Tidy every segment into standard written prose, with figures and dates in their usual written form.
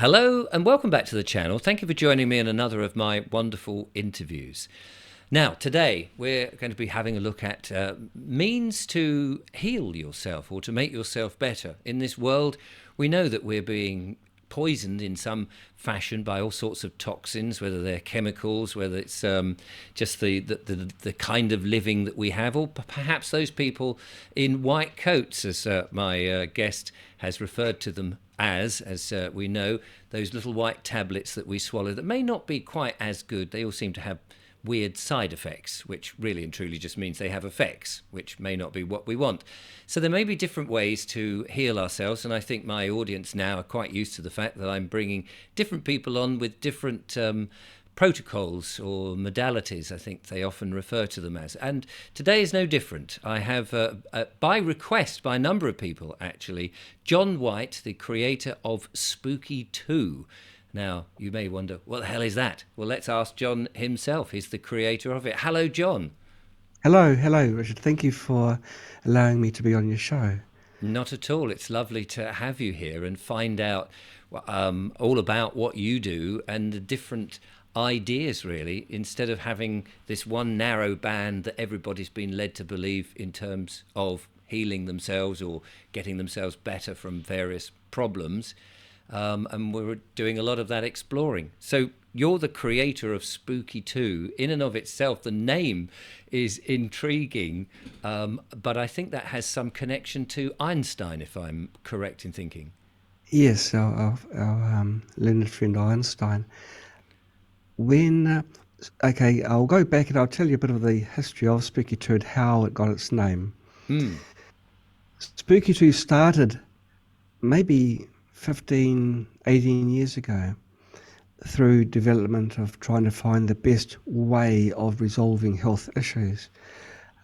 Hello and welcome back to the channel. Thank you for joining me in another of my wonderful interviews. Now, today we're going to be having a look at means to heal yourself or to make yourself better. In this world, we know that we're being poisoned in some fashion by all sorts of toxins, whether they're chemicals, whether it's just the kind of living that we have, or perhaps those people in white coats, as my guest has referred to them as we know, those little white tablets that we swallow that may not be quite as good. They all seem to have weird side effects, which really and truly just means they have effects, which may not be what we want. So there may be different ways to heal ourselves, and I think my audience now are quite used to the fact that I'm bringing different people on with different protocols or modalities, I think they often refer to them as. And today is no different. I have, by request by a number of people actually, John White, the creator of Spooky2. Now, you may wonder, what the hell is that? Well, let's ask John himself. He's the creator of it. Hello, John. Hello, Richard. Thank you for allowing me to be on your show. Not at all. It's lovely to have you here and find out all about what you do and the different ideas, really, instead of having this one narrow band that everybody's been led to believe in terms of healing themselves or getting themselves better from various problems. And we're doing a lot of that exploring. So you're the creator of Spooky2. In and of itself, the name is intriguing, but I think that has some connection to Einstein, if I'm correct in thinking. Yes, our learned friend Einstein. Okay, I'll go back and I'll tell you a bit of the history of Spooky2 and how it got its name. Spooky2 started maybe 15, 18 years ago through development of trying to find the best way of resolving health issues.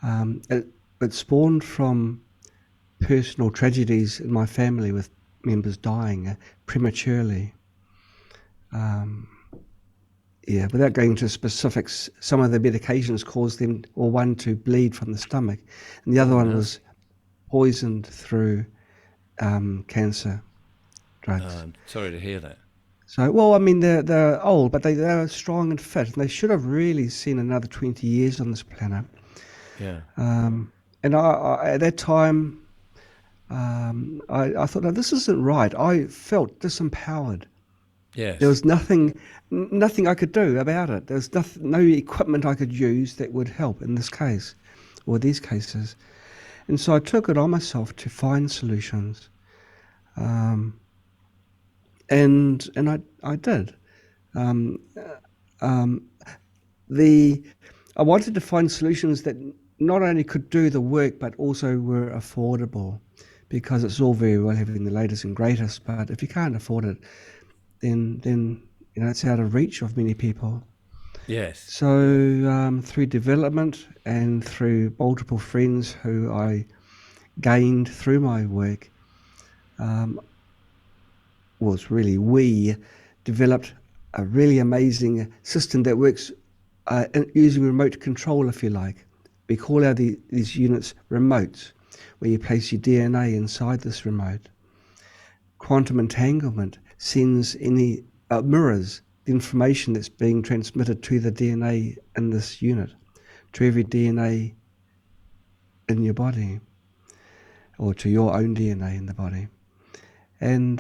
It spawned from personal tragedies in my family with members dying prematurely. Without going into specifics, some of the medications caused them, or one, to bleed from the stomach, and the other one was poisoned through cancer drugs. I'm sorry to hear that. So, well, I mean, they're old, but they're strong and fit, and they should have really seen another 20 years on this planet. Yeah. And I at that time, I thought, no, this isn't right. I felt disempowered. Yes. There was nothing I could do about it. There was no equipment I could use that would help in this case, or these cases. And so I took it on myself to find solutions. And I did. I wanted to find solutions that not only could do the work but also were affordable, because it's all very well having the latest and greatest, but if you can't afford it, then it's out of reach of many people. Yes. So through development and through multiple friends who I gained through my work, we developed a really amazing system that works using remote control, if you like. We call these units remotes, where you place your DNA inside this remote. Quantum entanglement mirrors the information that's being transmitted to the DNA in this unit, to every DNA in your body, or to your own DNA in the body. And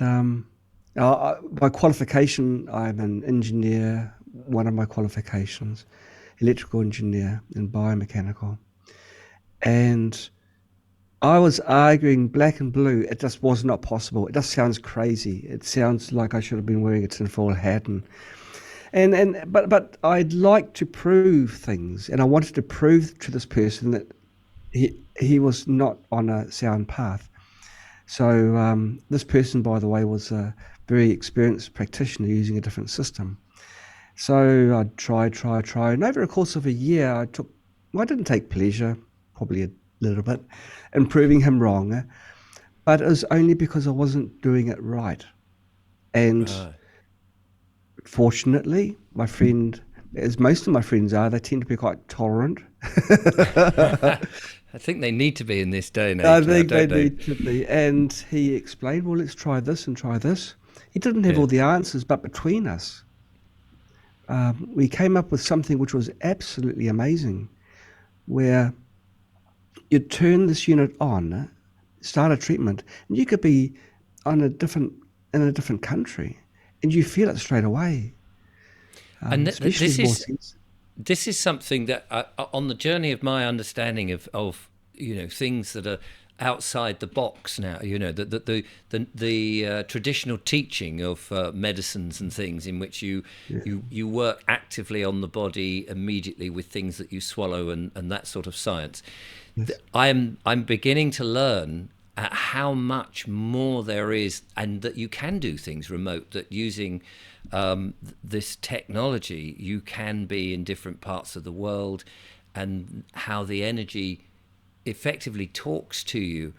by qualification, I'm an engineer, one of my qualifications, electrical engineer and biomechanical. And I was arguing black and blue. It just was not possible. It just sounds crazy. It sounds like I should have been wearing a tinfoil hat. But I'd like to prove things, and I wanted to prove to this person that he was not on a sound path. So this person, by the way, was a very experienced practitioner using a different system. So I'd try. And over the course of a year, I didn't take pleasure, probably a little bit, in proving him wrong. But it was only because I wasn't doing it right. And fortunately, my friend, as most of my friends are, they tend to be quite tolerant. I think they need to be in this day and age. I think they need to be. And he explained, well, let's try this and try this. He didn't have Yeah. all the answers, but between us, we came up with something which was absolutely amazing, where you turn this unit on, start a treatment, and you could be on a different in a different country, and you feel it straight away. And Especially more sense. this is something that on the journey of my understanding of things that are outside the box now, the traditional teaching of medicines and things in which Yeah. you work actively on the body immediately with things that you swallow and that sort of science. Yes. I'm beginning to learn how much more there is, and that you can do things remote, that using this technology you can be in different parts of the world, and how the energy effectively talks to you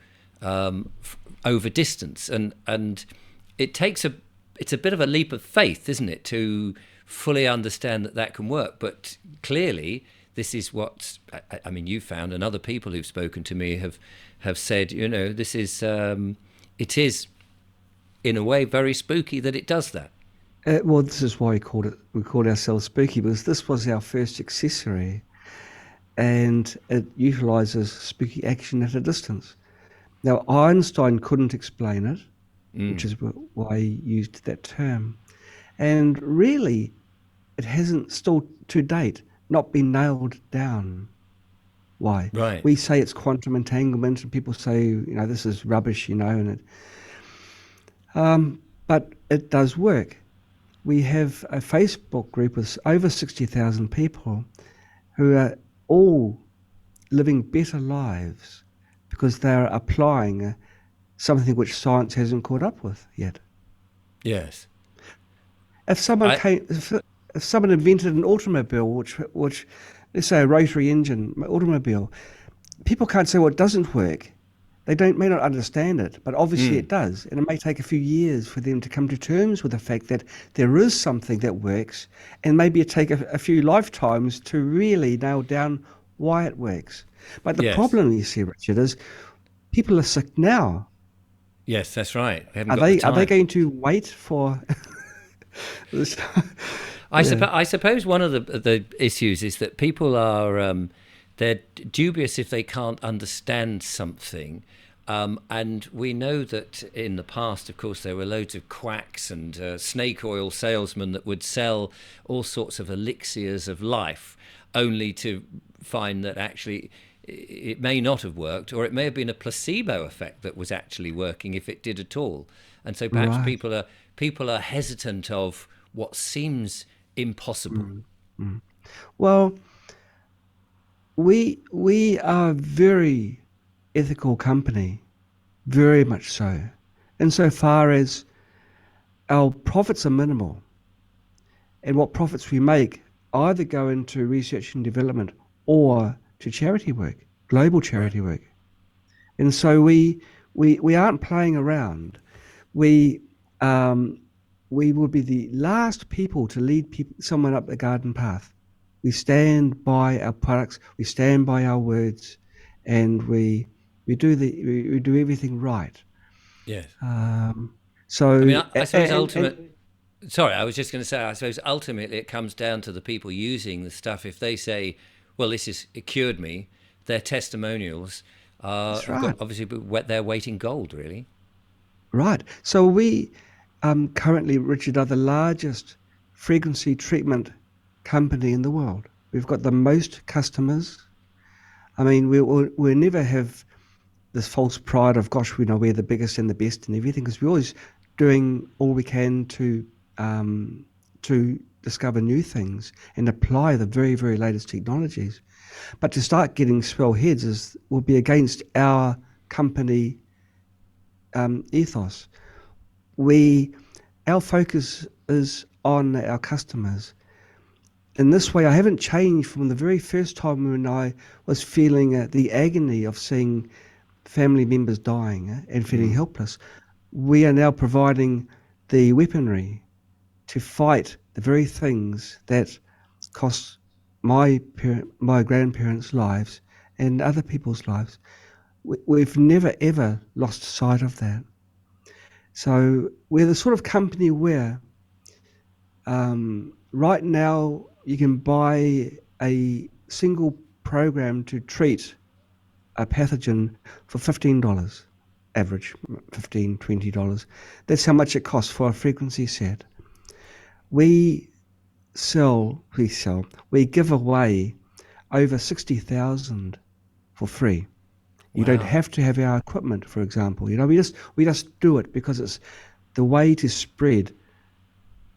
over distance, and it's a bit of a leap of faith, isn't it, to fully understand that can work. But clearly this is what I mean, you found, and other people who've spoken to me have said, this is it is in a way very spooky that it does that. Well, this is why we called ourselves Spooky, because this was our first accessory, and it utilizes spooky action at a distance. Now, Einstein couldn't explain it, which is why he used that term. And really, it hasn't still to date not been nailed down. Why? Right. We say it's quantum entanglement, and people say, this is rubbish, but it does work. We have a Facebook group with over 60,000 people who are all living better lives because they're applying something which science hasn't caught up with yet. Yes. If someone if someone invented an automobile, which let's say a rotary engine automobile, people can't say, well, it doesn't work. They may not understand it, but obviously it does. And it may take a few years for them to come to terms with the fact that there is something that works, and maybe it take a few lifetimes to really nail down why it works. But the Yes. problem, you see, Richard, is people are sick now. Yes, that's right. They haven't Are got the they time. going to wait for this? I suppose one of the issues is that people are they're dubious if they can't understand something. And we know that in the past, of course, there were loads of quacks and snake oil salesmen that would sell all sorts of elixirs of life, only to find that actually it may not have worked, or it may have been a placebo effect that was actually working, if it did at all. And so perhaps Right. people are hesitant of what seems impossible. Well, we are a very ethical company, very much so, insofar as our profits are minimal, and what profits we make either go into research and development or to charity work, global Right. charity work. And so we aren't playing around. We we would be the last people to lead someone up the garden path. We stand by our products, we stand by our words, and we do everything right. Yes. I mean, So I suppose and sorry, I was just going to say, I suppose ultimately it comes down to the people using the stuff. If they say, well, it cured me, their testimonials that's have got right. obviously their weight in gold, really. Right. So we currently, Richard, are the largest frequency treatment company in the world. We've got the most customers. I mean, we'll never have this false pride of, gosh, we're the biggest and the best and everything, because we're always doing all we can to discover new things and apply the very, very latest technologies. But to start getting swell heads will be against our company ethos. Our focus is on our customers. In this way, I haven't changed from the very first time when I was feeling the agony of seeing family members dying and feeling helpless. We are now providing the weaponry to fight the very things that cost my grandparents' lives and other people's lives. We've never ever lost sight of that. So we're the sort of company where right now you can buy a single program to treat a pathogen for $15 average, $15, $20. That's how much it costs for a frequency set. We we give away over 60,000 for free. You don't Wow. have to have our equipment, for example. We just do it because it's the way to spread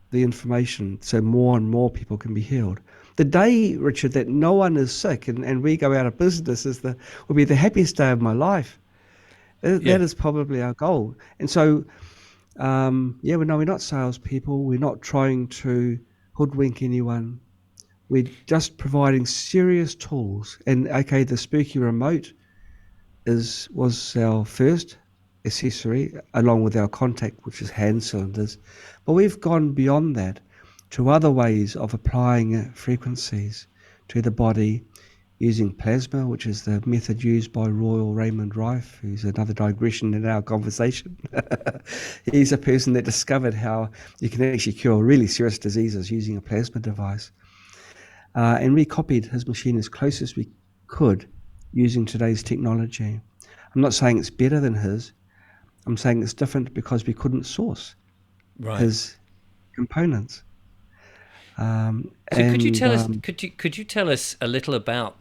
the information so more and more people can be healed. The day, Richard, that no one is sick and we go out of business will be the happiest day of my life. Yeah. That is probably our goal. And so, we're not salespeople. We're not trying to hoodwink anyone. We're just providing serious tools. And okay, the Spooky Remote was our first accessory, along with our contact, which is hand cylinders. But we've gone beyond that to other ways of applying frequencies to the body using plasma, which is the method used by Royal Raymond Rife, who's another digression in our conversation. He's a person that discovered how you can actually cure really serious diseases using a plasma device. And we copied his machine as close as we could using today's technology. I'm not saying it's better than his. I'm saying it's different because we couldn't source Right. his components. So could you And tell us? Could you tell us a little about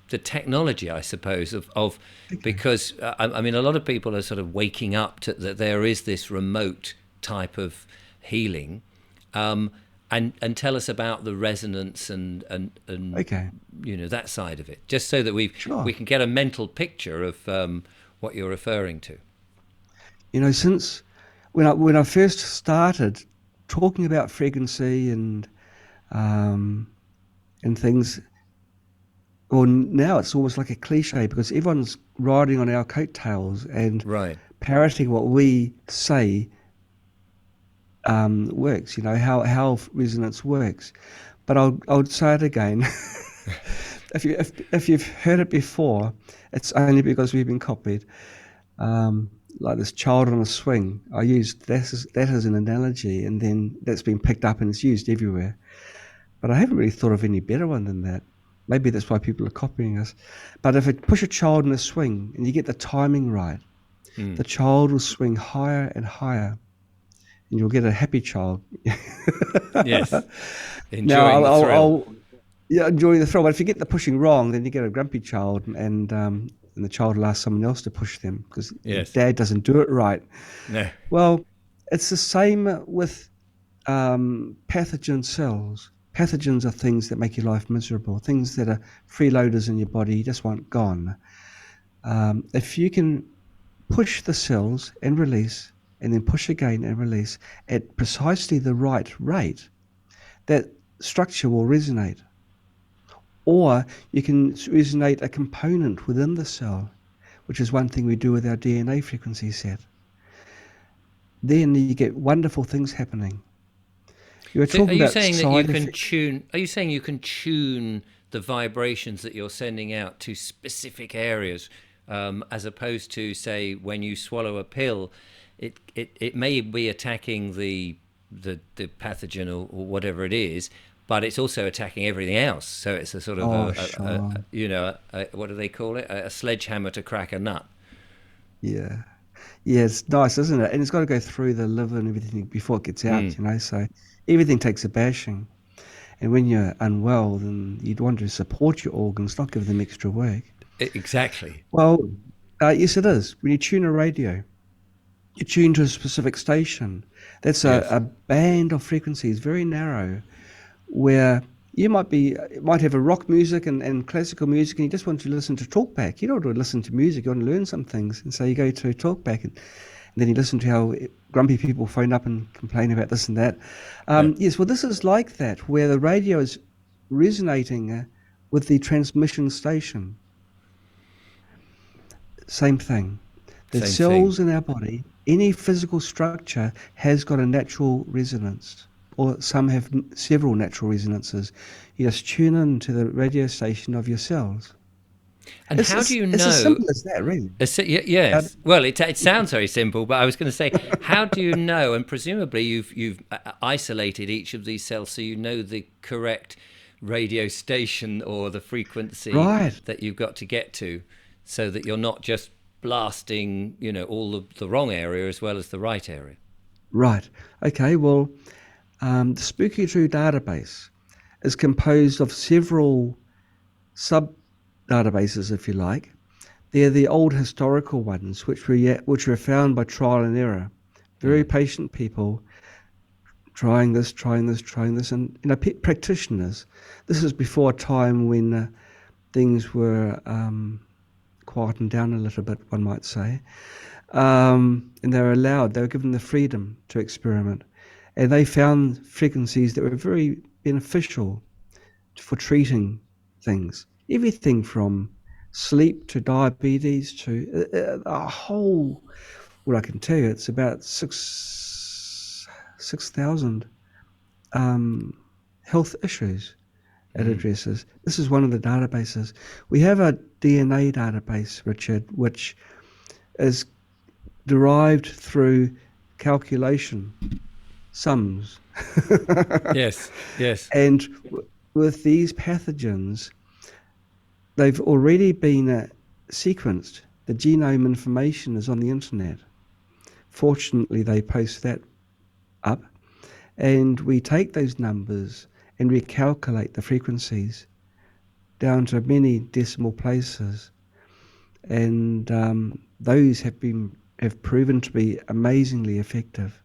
the technology, I suppose, of okay, because I mean a lot of people are sort of waking up to that there is this remote type of healing, and tell us about the resonance and okay, that side of it, just so that sure. we can get a mental picture of what you're referring to. Since when I first started talking about frequency um, and things, well, now it's almost like a cliche because everyone's riding on our coattails and Right. parroting what we say works. How resonance works. But I'll say it again. If you've heard it before, it's only because we've been copied. Like this child on a swing, I used that as an analogy, and then that's been picked up and it's used everywhere. But I haven't really thought of any better one than that. Maybe that's why people are copying us. But if you push a child in a swing and you get the timing right, Mm. the child will swing higher and higher, and you'll get a happy child. Yes. Now, Enjoying the thrill. yeah, enjoy the thrill. But if you get the pushing wrong, then you get a grumpy child, and the child will ask someone else to push them because Yes. dad doesn't do it right. No. Well, it's the same with pathogen cells. Pathogens are things that make your life miserable, things that are freeloaders in your body you just want gone. If you can push the cells and release, and then push again and release at precisely the right rate, that structure will resonate. Or you can resonate a component within the cell, which is one thing we do with our DNA frequency set. Then you get wonderful things happening. You were So are talking you about saying that you side can effects. tune? Are you saying you can tune the vibrations that you're sending out to specific areas, as opposed to say when you swallow a pill, it may be attacking the pathogen or whatever it is, but it's also attacking everything else. So it's a sort of Oh, a sure. what do they call it? A sledgehammer to crack a nut. Yeah. Yeah, it's nice, isn't it? And it's got to go through the liver and everything before it gets Mm, out. So everything takes a bashing. And when you're unwell, then you'd want to support your organs, not give them extra work. exactly. Well, yes, it is. When you tune a radio, you tune to a specific station. That's Yes. a band of frequencies, very narrow, where you might have a rock music and classical music, and you just want to listen to talkback. You don't want to listen to music. You want to learn some things, and so you go to talkback, and then you listen to how grumpy people phone up and complain about this and that. Yeah. Yes, well, this is like that, where the radio is resonating with the transmission station. Same thing. The Same thing. cells in our body, any physical structure has got a natural resonance, or some have several natural resonances. You just tune in to the radio station of your cells. And how do you It's as know? simple as that, really. That- Yes. Well, it sounds very simple, but I was going to say, how do you know? And presumably, you've isolated each of these cells, so you know the correct radio station or the frequency right, that you've got to get to, so that you're not just blasting, all of the wrong area as well as the right area. right. Okay, well, the Spooky2 database is composed of several sub databases, if you like. They're the old historical ones, which were found by trial and error. Very Mm. patient people trying this, and practitioners. This is before a time when things were quietened down a little bit, one might say, and they were given the freedom to experiment, and they found frequencies that were very beneficial for treating things. Everything from sleep to diabetes to a whole. What I can tell you, it's about 6,000 health issues it Mm. addresses. This is one of the databases. We have a DNA database, Richard, which is derived through calculation, sums. Yes. Yes. And with these pathogens, they've already been sequenced. The genome information is on the internet. Fortunately, they post that up, and we take those numbers and recalculate the frequencies down to many decimal places, and those have proven to be amazingly effective.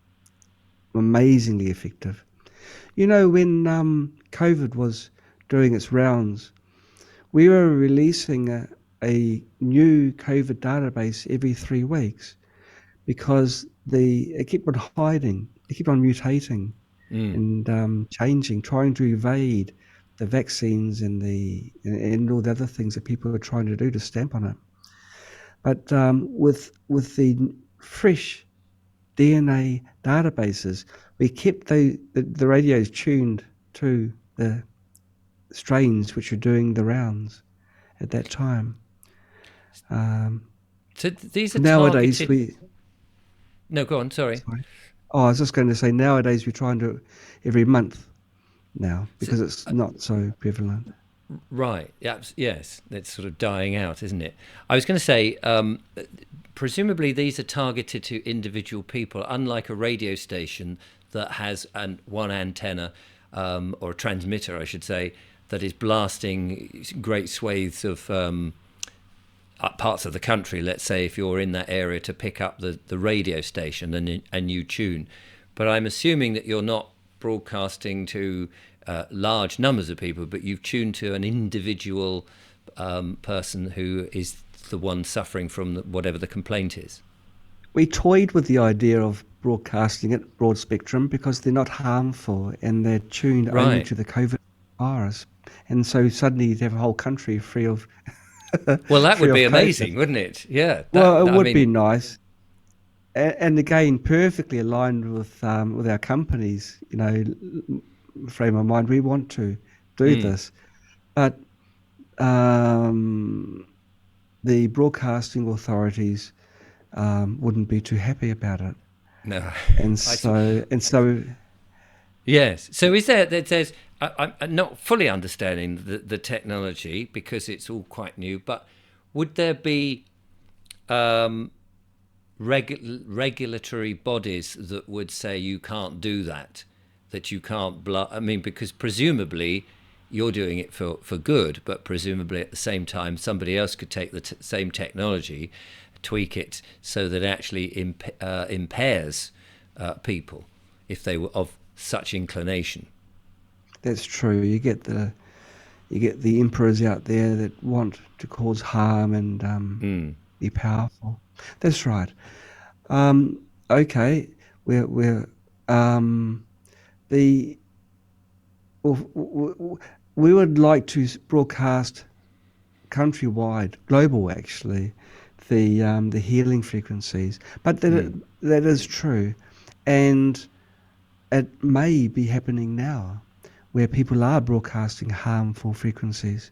Amazingly effective. When COVID was doing its rounds, we were releasing a new COVID database every 3 weeks because it kept on hiding, it kept on mutating Mm. and changing, trying to evade the vaccines and all the other things that people were trying to do to stamp on it. But with the fresh DNA databases, we kept the radios tuned to the strains which were doing the rounds at that time. So these are Nowadays, targeted. No, go on. Sorry. sorry. Oh, I was just going to say, nowadays we try and do it every month now So, because it's not so prevalent. right. Yes. It's sort of dying out, isn't it? I was going to say, presumably these are targeted to individual people, unlike a radio station that has one antenna or a transmitter, I should say, that is blasting great swathes of parts of the country. Let's say if you're in that area to pick up the radio station and you tune. But I'm assuming that you're not broadcasting to large numbers of people, but you've tuned to an individual person who is the one suffering from whatever the complaint is. We toyed with the idea of broadcasting at broad spectrum because they're not harmful and they're tuned only Right. to the COVID virus. And so suddenly you'd have a whole country free of Well, that free would of be COVID. amazing, wouldn't it? Yeah. Well, it I would be mean, nice, and again, perfectly aligned with our company's frame of mind. We want to do this, but the broadcasting authorities wouldn't be too happy about it, no. and I see. so Yes. So is there that says I'm not fully understanding the technology because it's all quite new, but would there be regulatory bodies that would say you can't do that you can't I mean, because presumably you're doing it for good, but presumably at the same time somebody else could take the same technology, tweak it so that it actually impairs people if they were of such inclination. that's true. You get the emperors out there that want to cause harm and be powerful. That's right. Okay, we're the we would like to broadcast countrywide, global actually, the healing frequencies. But that is true, and it may be happening now, where people are broadcasting harmful frequencies.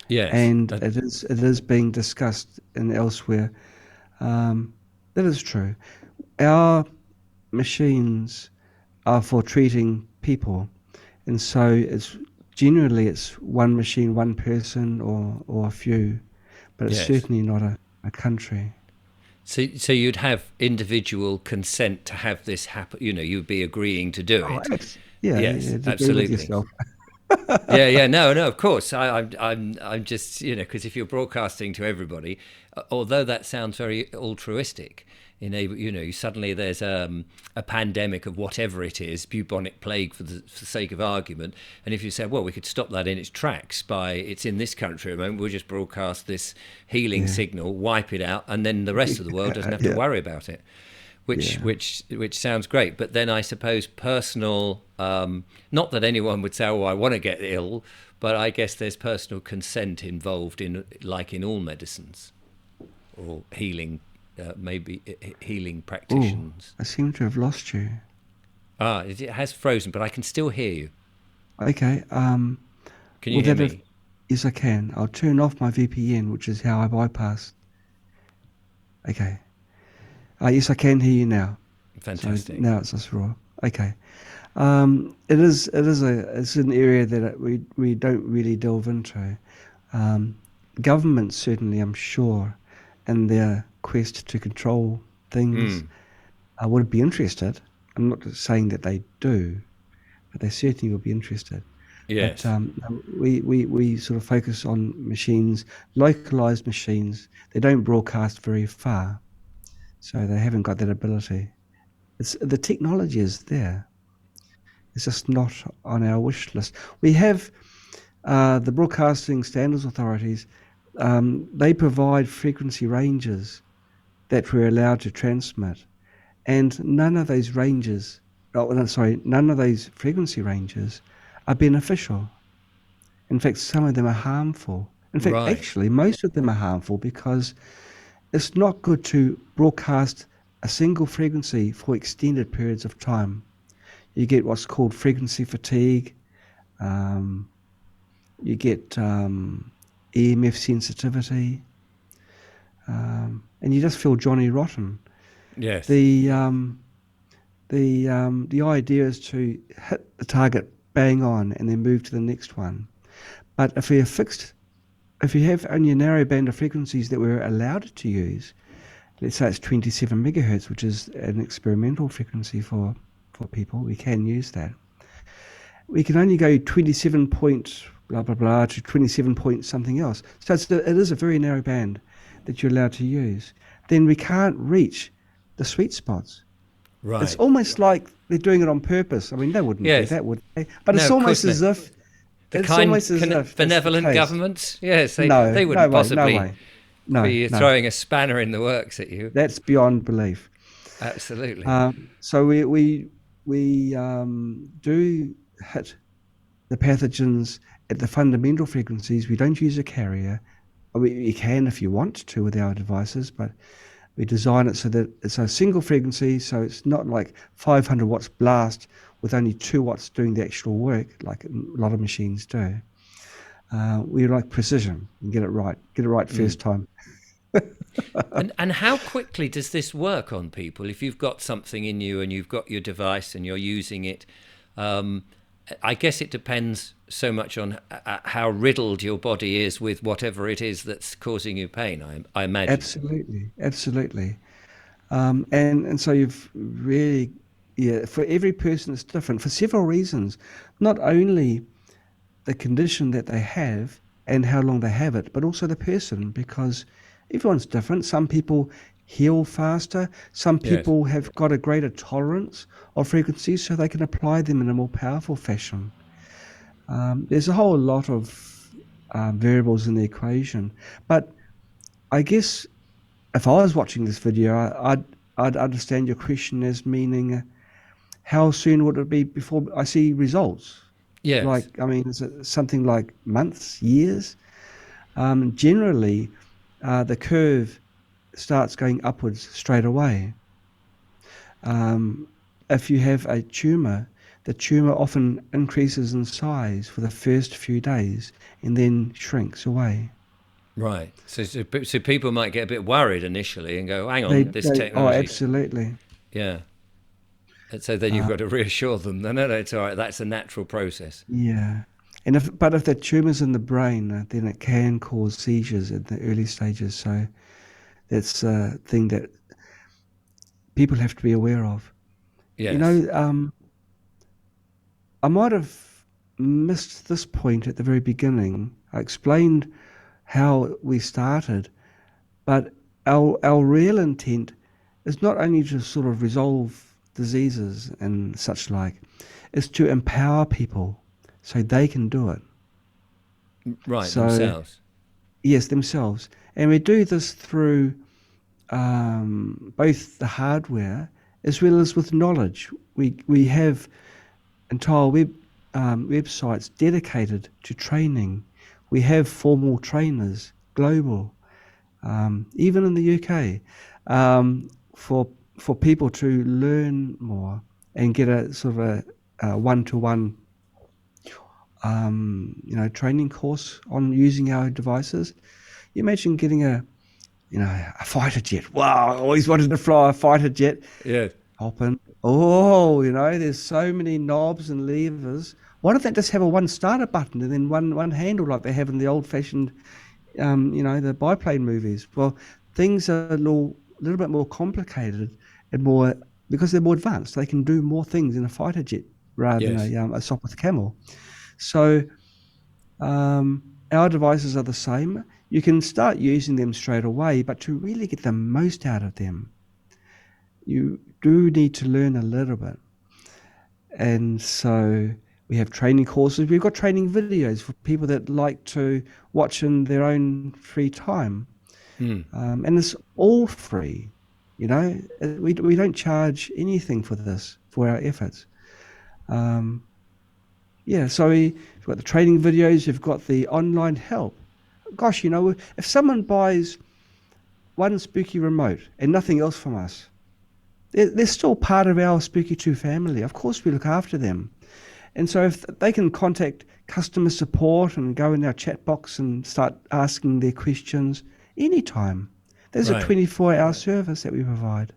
Yes. and it is being discussed in elsewhere. Um, that is true. Our machines are for treating people, and so it's one machine, one person, or a few, but it's Yes. certainly not a country. So you'd have individual consent to have this happen. You'd be agreeing to do Oh, it. yeah, Yes, yeah, to agree with absolutely. yourself. Yeah, yeah, no, no, of course. I'm just, because if you're broadcasting to everybody, although that sounds very altruistic, suddenly there's a pandemic of whatever it is, bubonic plague for the sake of argument, and if you say, well, we could stop that in its tracks by it's in this country at the moment, we'll just broadcast this healing Yeah, signal, wipe it out, and then the rest of the world doesn't have to yeah, worry about it which yeah. which which sounds great. But then I suppose personal, not that anyone would say, "Oh, I want to get ill," but I guess there's personal consent involved in, like in all medicines or healing, maybe healing Oh, practitioners. I seem to have lost you. It has frozen, but I can still hear you. Okay. Can you Will hear that have? me? Yes, I can. I'll turn off my VPN, which is how I bypass. Okay. Yes, I can hear you now. So Fantastic. now it's just raw. Okay. It's an area that we don't really delve into. Um, Governments certainly, I'm sure, in their quest to control things, Mm, would be interested. I'm not saying that they do, but they certainly would be interested. But yes. we sort of focus on machines, localized machines. They don't broadcast very far, so they haven't got that ability. The technology is there. It's just not on our wish list. We have the broadcasting standards authorities. They provide frequency ranges that we're allowed to transmit, and none of those ranges, oh, no, sorry, none of those frequency ranges are beneficial. In fact, some of them are harmful. In fact, Right. actually, most of them are harmful because it's not good to broadcast a single frequency for extended periods of time. You get what's called frequency fatigue. Um, you get EMF sensitivity, and you just feel Johnny Rotten. Yes. The the idea is to hit the target bang on and then move to the next one. But if you have only a narrow band of frequencies that we're allowed to use, let's say it's 27 megahertz, which is an experimental frequency for people, we can use that. We can only go 27 point blah blah blah to 27 point something else. So it is a very narrow band that you're allowed to use. Then we can't reach the sweet spots. It's Right. almost like they're doing it on purpose. I mean, they wouldn't do Yes. that, would they? But No, it's of almost course not. as if The kind, that's the benevolent case. governments, yes, No, they no wouldn't way, no possibly way, no, be no. throwing a spanner in the works at you. That's beyond belief. Absolutely. So we do hit the pathogens at the fundamental frequencies. We don't use a carrier. You can if you want to with our devices, but we design it so that it's a single frequency, so it's not like 500 watts blast with only 2 watts doing the actual work, like a lot of machines do. We like precision and get it right Mm. first time. And how quickly does this work on people? If you've got something in you and you've got your device and you're using it, um, I guess it depends so much on how riddled your body is with whatever it is that's causing you pain. I imagine. Absolutely, absolutely. And so you've really, yeah, for every person it's different for several reasons. Not only the condition that they have and how long they have it, but also the person, because everyone's different. Some people heal faster, some Yes. people have got a greater tolerance of frequencies, so they can apply them in a more powerful fashion. There's a whole lot of variables in the equation. But I guess if I was watching this video, I'd understand your question as meaning how soon would it be before I see results? Yes. Like, I mean, is it something like months, years? Generally, the curve starts going upwards straight away. Um, if you have a tumor, the tumour often increases in size for the first few days and then shrinks away. Right. So people might get a bit worried initially and go, hang on, this Oh, technology. absolutely. Yeah. And so then you've got to reassure them, no, it's all right. That's a natural process. Yeah. And if the tumour's in the brain, then it can cause seizures in the early stages. So that's a thing that people have to be aware of. You Yes. know, I might have missed this point at the very beginning. I explained how we started, but our real intent is not only to sort of resolve diseases and such like, is to empower people so they can do it. Right. So Themselves. yes, themselves, and we do this through both the hardware as well as with knowledge. We have entire websites dedicated to training. We have formal trainers, global, even in the UK, for people to learn more and get a sort of a one-to-one training course on using our devices. You imagine getting a fighter jet. Wow, I always wanted to fly a fighter jet. Yeah. Hop in. Oh, there's so many knobs and levers. Why don't they just have a one starter button and then one handle like they have in the old fashioned, the biplane movies? Well, things are little bit more complicated and more because they're more advanced. They can do more things in a fighter jet rather than Yes. a Sopwith Camel. So our devices are the same. You can start using them straight away, but to really get the most out of them, you do need to learn a little bit. And so we have training courses. We've got training videos for people that like to watch in their own free time. Hmm. And it's all free. We don't charge anything for this, for our efforts. Um, yeah, so we've got the training videos, you've got the online help. Gosh, if someone buys one Spooky remote and nothing else from us, they're still part of our Spooky2 family. Of course, we look after them. And so if they can contact customer support and go in our chat box and start asking their questions anytime, there's a Right. 24-hour service that we provide.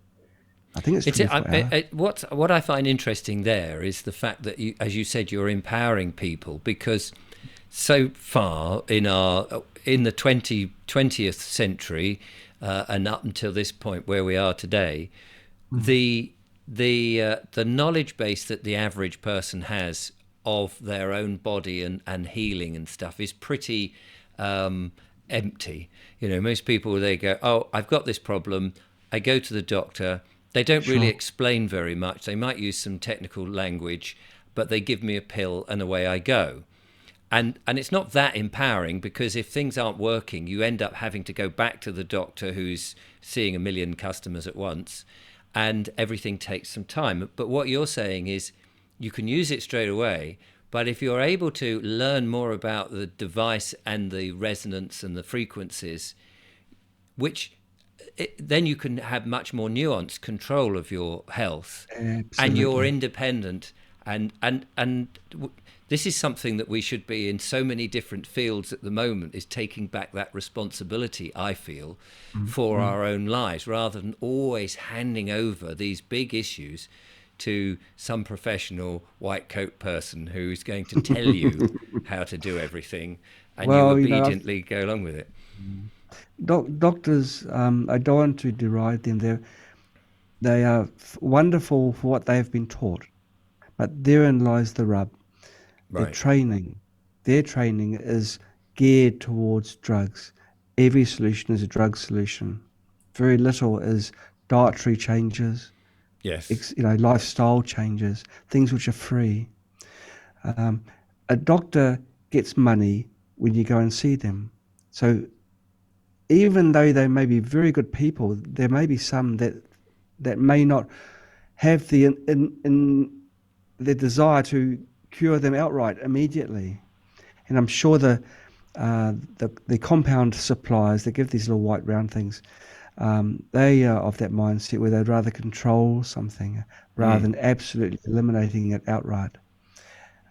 I think it's 24-hour. What I find interesting there is the fact that you, as you said, you're empowering people, because so far in the 20th century and up until this point where we are today, the knowledge base that the average person has of their own body and healing and stuff is pretty empty. Most people, they go, oh, I've got this problem. I go to the doctor. They don't really Sure. explain very much. They might use some technical language, but they give me a pill and away I go. And it's not that empowering, because if things aren't working, you end up having to go back to the doctor who's seeing a million customers at once, and everything takes some time. But what you're saying is you can use it straight away, but if you're able to learn more about the device and the resonance and the frequencies, then you can have much more nuanced control of your health, and you're Absolutely. independent. This is something that we should be in so many different fields at the moment, is taking back that responsibility, I feel, for Mm. our own lives, rather than always handing over these big issues to some professional white coat person who's going to tell you how to do everything, and you Well, obediently go along with it. doctors, I don't want to deride them. They are wonderful for what they have been taught, but therein lies the rub. Their Right. training, their training is geared towards drugs. Every solution is a drug solution. Very little is dietary changes, Yes. lifestyle changes, things which are free. Um, a doctor gets money when you go and see them. So even though they may be very good people, there may be some that may not have in the desire to cure them outright immediately. And I'm sure the compound suppliers that give these little white round things, They are of that mindset where they'd rather control something rather Mm. than absolutely eliminating it outright.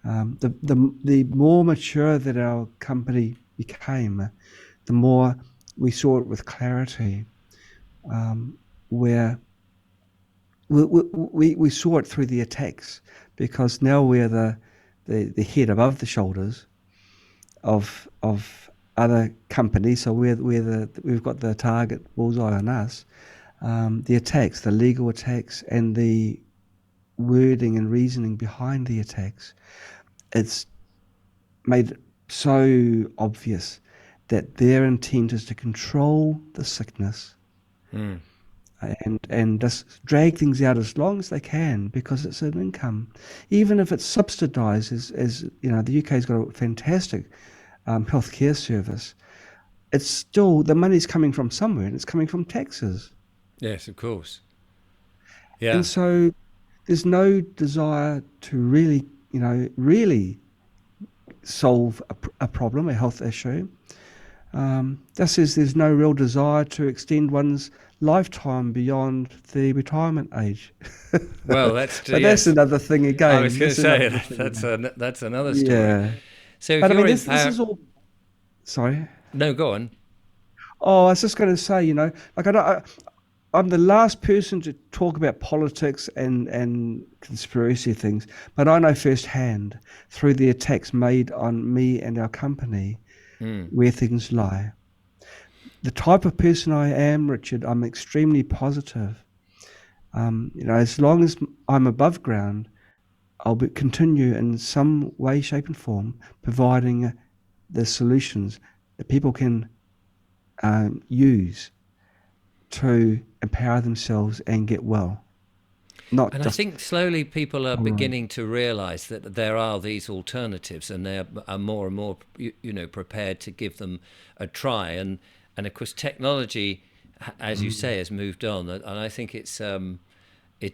The more mature that our company became, the more we saw it with clarity, where we saw it through the attacks, because now we're the head above the shoulders of other companies. So we've got the target bullseye on us. The attacks, the legal attacks, and the wording and reasoning behind the attacks, it's made it so obvious that their intent is to control the sickness Mm. and just drag things out as long as they can because it's an income, even if it's subsidised. As you know, the UK's got a fantastic healthcare service. It's still the money's coming from somewhere, and it's coming from taxes. Yes, of course. And Yeah. so there's no desire to really, really solve a problem, a health issue. Just as there's no real desire to extend one's lifetime beyond the retirement age. Well, that's But that's yes. another thing I was again. going to That's another say thing again. that's another story. Yeah. So if But I you're mean, in this power, is all. Sorry. no, go on. Oh, I was just going to say, like I'm the last person to talk about politics and conspiracy things, but I know firsthand through the attacks made on me and our company Mm. where things lie. The type of person I am, Richard, I'm extremely positive. As long as I'm above ground, continue in some way, shape, and form providing the solutions that people can use to empower themselves and get well, not And I just think slowly people are tolerate. beginning to realise that there are these alternatives, and they are more and more, prepared to give them a try. And of course, technology, as you Mm. say, has moved on, and I think it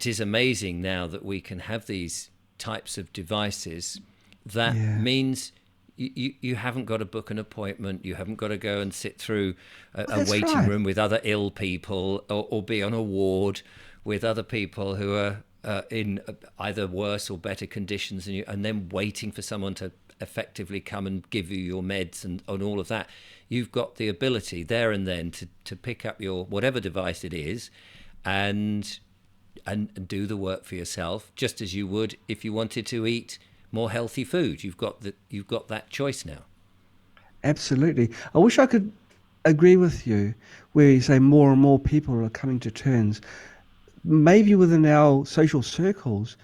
is amazing now that we can have these types of devices. That Yeah, means you haven't got to book an appointment. You haven't got to go and sit through a that's waiting right. room with other ill people, or be on a ward with other people who are in either worse or better conditions than you, and then waiting for someone to effectively come and give you your meds and all of that. You've got the ability there and then to pick up your whatever device it is and and do the work for yourself, just as you would if you wanted to eat more healthy food. You've got that choice now. Absolutely. I wish I could agree with you where you say more and more people are coming to terms, maybe within our social circles,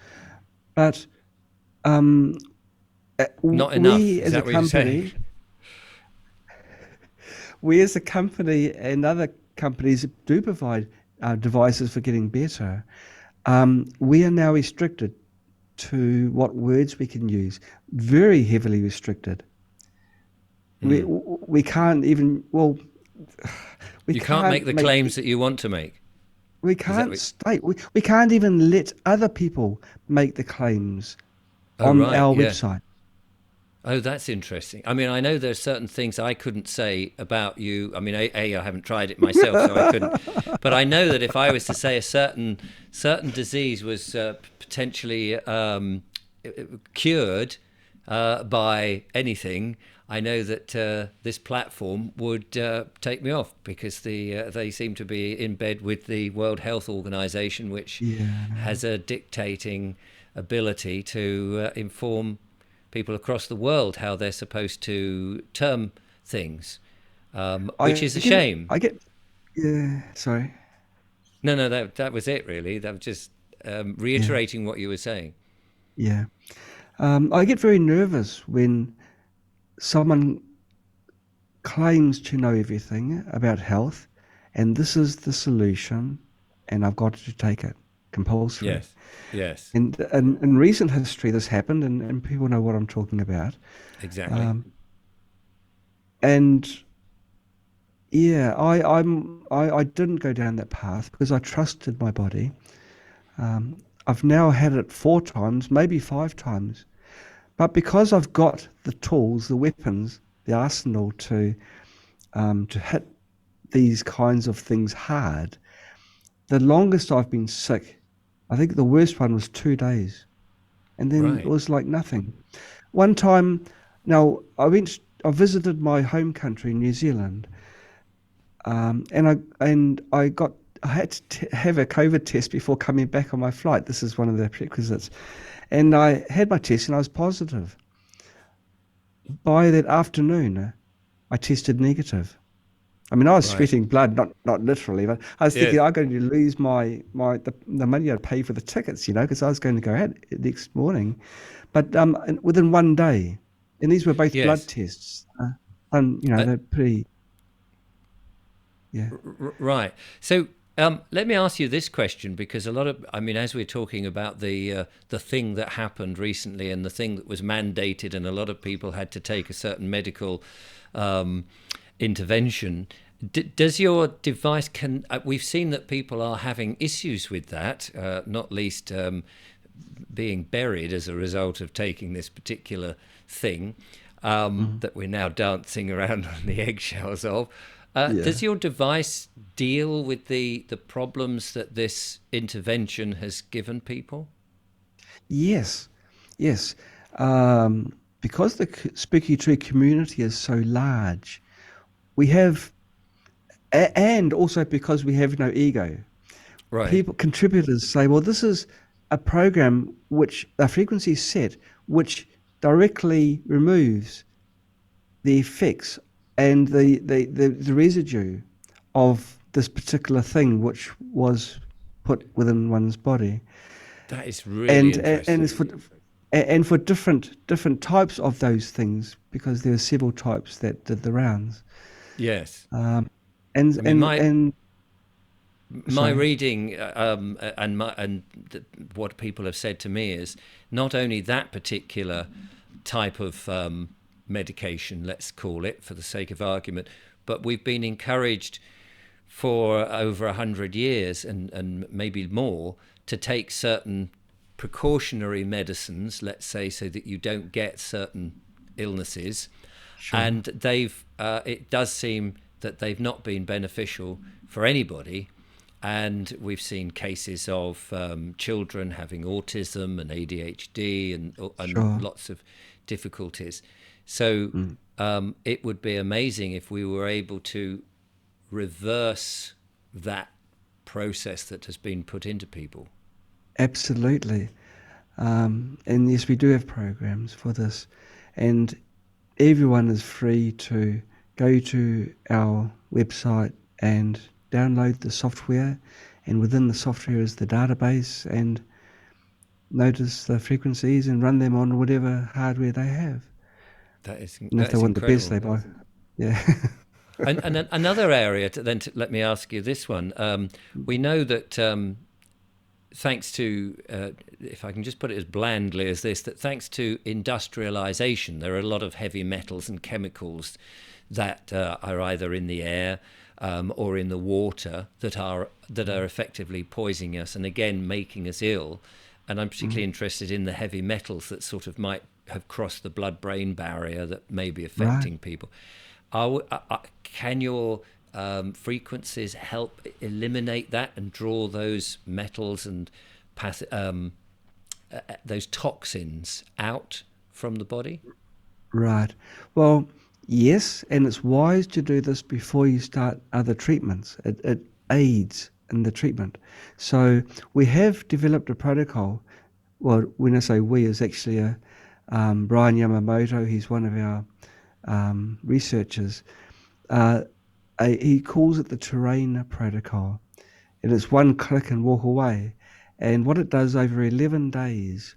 but um, Not enough. we Is as a that what you're saying? company, we as a company and other companies do provide devices for getting better. We are now restricted to what words we can use, very heavily restricted. We Mm. we can't even we You can't make can't the make claims that you want to make. we Is that can't what? state we can't even let other people make the claims Oh, on right. our Yeah. website. Oh, that's interesting. I mean, I know there's certain things I couldn't say about you. I mean, I haven't tried it myself, so I couldn't. But I know that if I was to say a certain disease was potentially cured by anything, I know that this platform would take me off because they seem to be in bed with the World Health Organization, which Yeah, has a dictating ability to inform people across the world how they're supposed to term things, which is a shame. I get yeah. Sorry. No, no, that was it really. That was just Yeah, reiterating what you were saying. yeah. I get very nervous when someone claims to know everything about health, and this is the solution, and I've got to take it compulsory. Yes, yes, And in recent history, this happened, and people know what I'm talking about. exactly. Um, and yeah, I didn't go down that path because I trusted my body. I've now had it 4 times, maybe 5 times, but because I've got the tools, the weapons, the arsenal to hit these kinds of things hard. The longest I've been sick, I think the worst one was 2 days, and then it Right. was like nothing. One time, now I visited my home country, New Zealand, I had to have a COVID test before coming back on my flight. This is one of the prerequisites, and I had my test and I was positive. By that afternoon, I tested negative. I mean, I was Right. sweating blood, not literally, but I was thinking Yes. I'm going to lose the money I'd pay for the tickets, because I was going to go out next morning. But and within one day, and these were both blood Yes. tests, and Uh, they're pretty, yeah, right. So let me ask you this question, because a lot of, I mean, as we're talking about the thing that happened recently and the thing that was mandated, and a lot of people had to take a certain medical um, intervention. Does your device can? We've seen that people are having issues with that, not least being buried as a result of taking this particular thing mm, that we're now dancing around on the eggshells of. yeah, Does your device deal with the problems that this intervention has given people? yes, yes, because the spooky tree community is so large, we have, and also because we have no ego. Right. People contributors say, well, this is a program which a frequency set which directly removes the effects and the residue of this particular thing which was put within one's body, That is really and it's interesting. for different types of those things, because there are several types that did the rounds, Yes. um, and I mean, and my and my sorry, reading and what people have said to me is not only that particular type of medication, let's call it for the sake of argument, but we've been encouraged for over 100 years and maybe more to take certain precautionary medicines, let's say, so that you don't get certain illnesses, sure, and they've it does seem that they've not been beneficial for anybody. And we've seen cases of children having autism and ADHD and sure. lots of difficulties. So Mm. it would be amazing if we were able to reverse that process that has been put into people. Absolutely. And yes, we do have programs for this. And everyone is free to go to our website and download the software. And within the software is the database, and notice the frequencies and run them on whatever hardware they have. And if That they is want the best, they incredible. buy. Yeah. And another area let me ask you this one. We know that thanks to, if I can just put it as blandly as this, that thanks to industrialization, there are a lot of heavy metals and chemicals that are either in the air or in the water that are effectively poisoning us and again making us ill. And I'm particularly Mm. interested in the heavy metals that sort of might have crossed the blood-brain barrier that may be Right. affecting people. Can your frequencies help eliminate that and draw those metals and those toxins out from the body? Right. Well, yes, and it's wise to do this before you start other treatments. It aids in the treatment. So we have developed a protocol. Well, when I say we, is actually Brian Yamamoto. He's one of our researchers. Uh, he calls it the terrain protocol, and it's one click and walk away. And what it does over 11 days,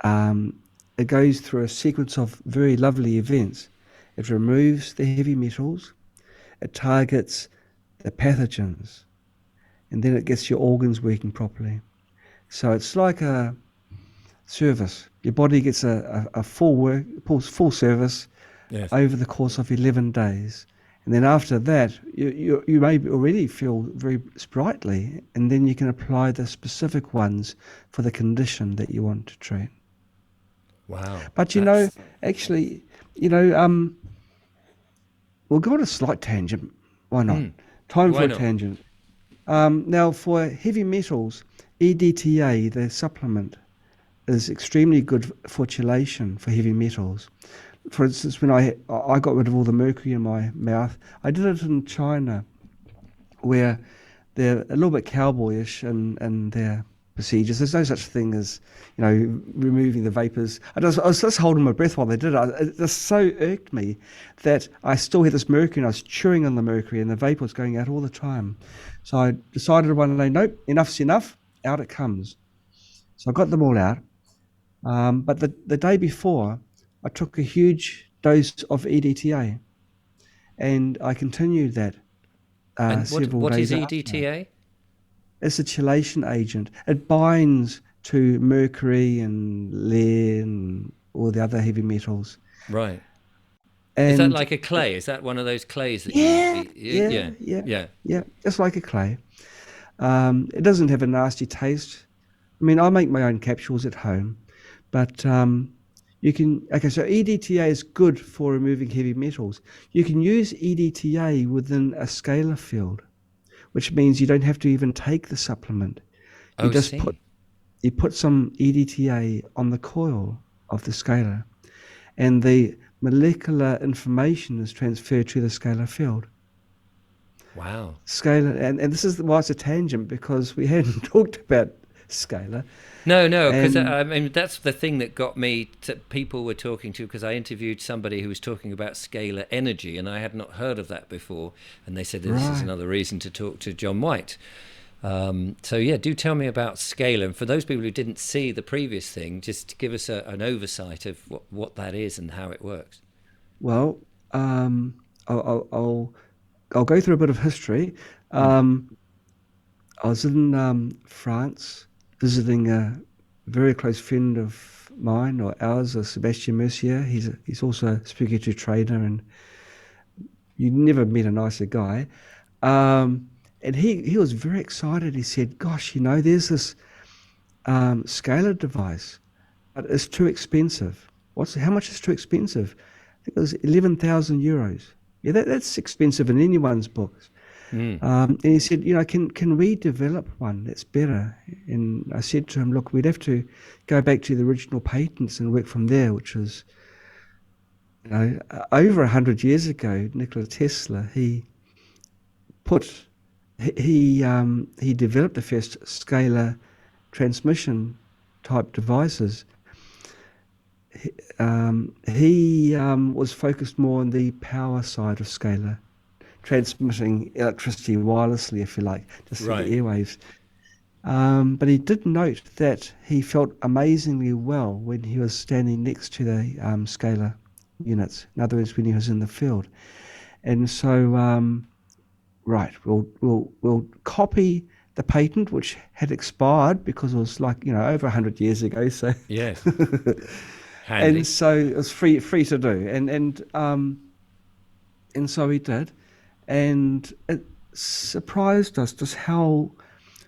um, it goes through a sequence of very lovely events. It removes the heavy metals, it targets the pathogens, and then it gets your organs working properly. So it's like a service. Your body gets a full work, full service Yes. over the course of 11 days. And then after that, you may already feel very sprightly, and then you can apply the specific ones for the condition that you want to treat. Wow. But actually, we'll go on a slight tangent. Why not? Mm. Time for Why a not? tangent. Now, for heavy metals, EDTA, the supplement, is extremely good for chelation for heavy metals. For instance, when I got rid of all the mercury in my mouth, I did it in China, where they're a little bit cowboyish in their procedures. There's no such thing as, removing the vapors. I was just holding my breath while they did it. It just so irked me that I still had this mercury and I was chewing on the mercury and the vapor was going out all the time. So I decided one day, nope, enough's enough. Out it comes. So I got them all out. But the day before, I took a huge dose of EDTA and I continued that And several what is days after. EDTA? It's a chelation agent. It binds to mercury and lead and all the other heavy metals. Right. Is that And like a clay? Is that one of those clays that you yeah, eat? yeah, Yeah. yeah, Yeah. yeah, just like a clay. It doesn't have a nasty taste. I mean, I make my own capsules at home, but you can. Okay, so EDTA is good for removing heavy metals. You can use EDTA within a scalar field, which means you don't have to even take the supplement. You Oh, just put see. you put some EDTA on the coil of the scalar, and the molecular information is transferred to the scalar field. Wow. Scalar, and this is why it's a tangent because we hadn't talked about scalar. No, no, because And I mean that's the thing that got me. People were talking to because I interviewed somebody who was talking about scalar energy, and I had not heard of that before. And they said this is right, another reason to talk to John White. So yeah, do tell me about scalar. And for those people who didn't see the previous thing, just give us an oversight of what that is and how it works. well, um, I'll go through a bit of history. Mm. Um, I was in France visiting a very close friend of mine or ours, Sebastian Mercier. He's also a Spooky2 trainer, and you never met a nicer guy. Um, and he was very excited. He said, "Gosh, there's this scalar device, but it's too expensive. How much is too expensive? I think it was 11,000 euros. Yeah, that's expensive in anyone's books." Mm. And he said, can we develop one that's better? And I said to him, look, we'd have to go back to the original patents and work from there, which was, over 100 years ago. Nikola Tesla, put he developed the first scalar transmission type devices. He was focused more on the power side of scalar, transmitting electricity wirelessly, if you like, just through the Right. airwaves. But he did note that he felt amazingly well when he was standing next to the scalar units. In other words, when he was in the field. And so, right, we'll copy the patent, which had expired because it was like over 100 years ago. So, Yes. and Handy. so it was free to do, and so he did, and it surprised us just how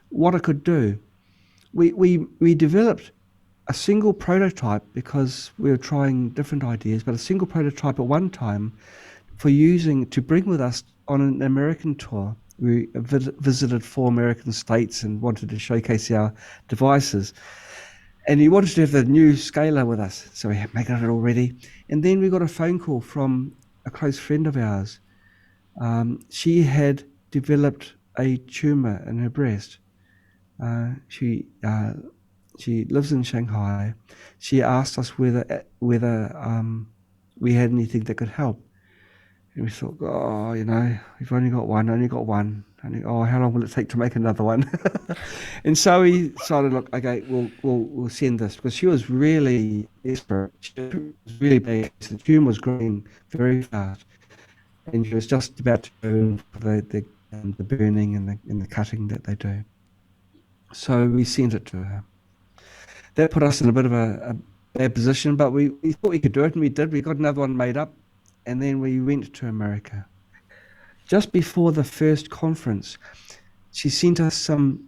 what it could do. We developed a single prototype because we were trying different ideas, but a single prototype at one time for using to bring with us on an American tour. We visited 4 American states and wanted to showcase our devices. And he wanted to have the new scalar with us, so we had making it all ready. And then we got a phone call from a close friend of ours. She had developed a tumor in her breast. Uh, she uh, she lives in Shanghai. She asked us whether we had anything that could help. And we thought, oh, we've only got one. Oh, how long will it take to make another one? And so we decided, look, okay, we'll send this because she was really desperate. She was really bad. The tumor was growing very fast, and she was just about to go in for the burning and the cutting that they do. So we sent it to her. That put us in a bit of a bad position, but we thought we could do it, and we did. We got another one made up, and then we went to America. Just before the first conference, she sent us some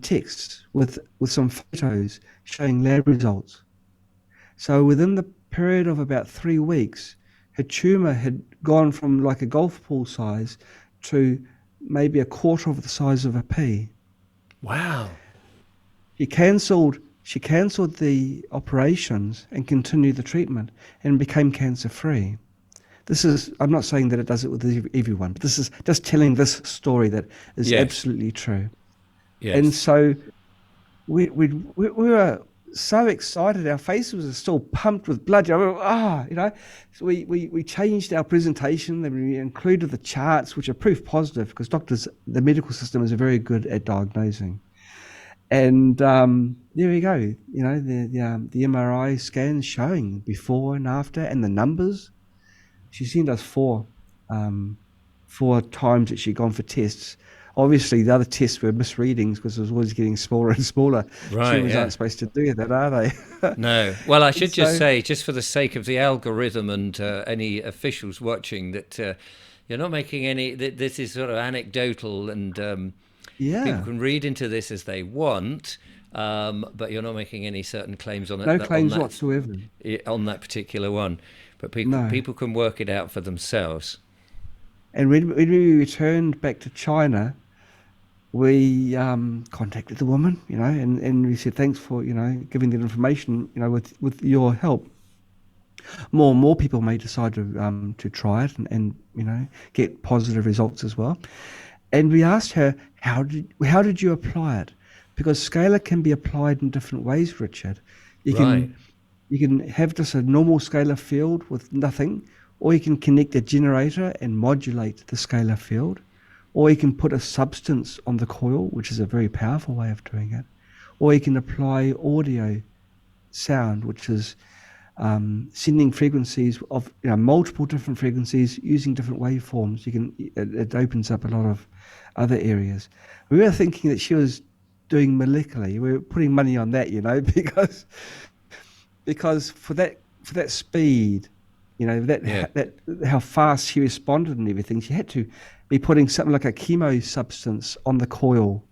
texts with some photos showing lab results. So within the period of about 3 weeks, her tumor had gone from like a golf ball size to maybe a quarter of the size of a pea. Wow. She cancelled the operations and continued the treatment and became cancer free. I'm not saying that it does it with everyone, but this is just telling this story that is Yes. absolutely true. Yes. And so we were so excited. Our faces were still pumped with blood. So we changed our presentation, and we included the charts, which are proof positive because the medical system is very good at diagnosing. And there we go. The MRI scans showing before and after, and the numbers. She sent us four times that she'd gone for tests. Obviously, the other tests were misreadings because it was always getting smaller and smaller. Right, Humans aren't supposed to do that, are they? No. Well, I should just say, just for the sake of the algorithm and any officials watching, that you're not making any. This is sort of anecdotal, and people can read into this as they want, but you're not making any certain claims on it. No claims whatsoever on that particular one. But people can work it out for themselves. And when we returned back to China, we contacted the woman, and we said, thanks for, giving that information, with your help. More and more people may decide to try it and get positive results as well. And we asked her, how did you apply it? Because scalar can be applied in different ways, Richard. You can have just a normal scalar field with nothing, or you can connect a generator and modulate the scalar field, or you can put a substance on the coil, which is a very powerful way of doing it, or you can apply audio sound, which is sending frequencies of multiple different frequencies using different waveforms. It opens up a lot of other areas. We were thinking that she was doing molecularly. We were putting money on that, because for that speed, that how fast she responded and everything, she had to be putting something like a chemo substance on the coil,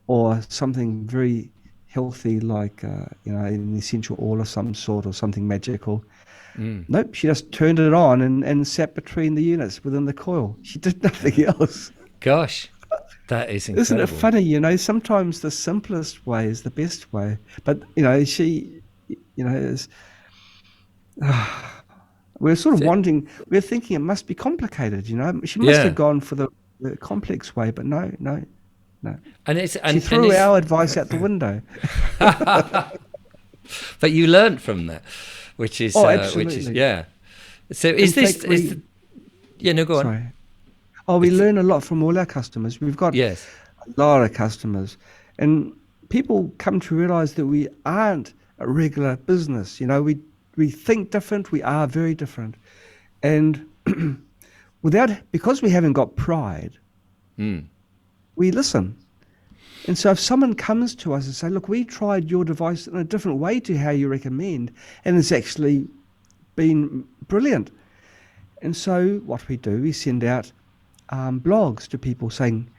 or something very healthy like an essential oil of some sort, or something magical. Nope, she just turned it on and sat between the units within the coil. She did nothing else. Gosh, that is incredible. Isn't it funny? Sometimes the simplest way is the best way. But she is. We're sort of we're thinking it must be complicated, She must have gone for the complex way, but no. And she threw our advice out the window. But you learned from that, which is absolutely. So go on. Sorry. We learn a lot from all our customers. We've got a lot of customers, and people come to realize that we aren't a regular business. We think different. We are very different, and because we haven't got pride, we listen. And so if someone comes to us and say, look, we tried your device in a different way to how you recommend, and it's actually been brilliant. And so what we do, we send out blogs to people saying,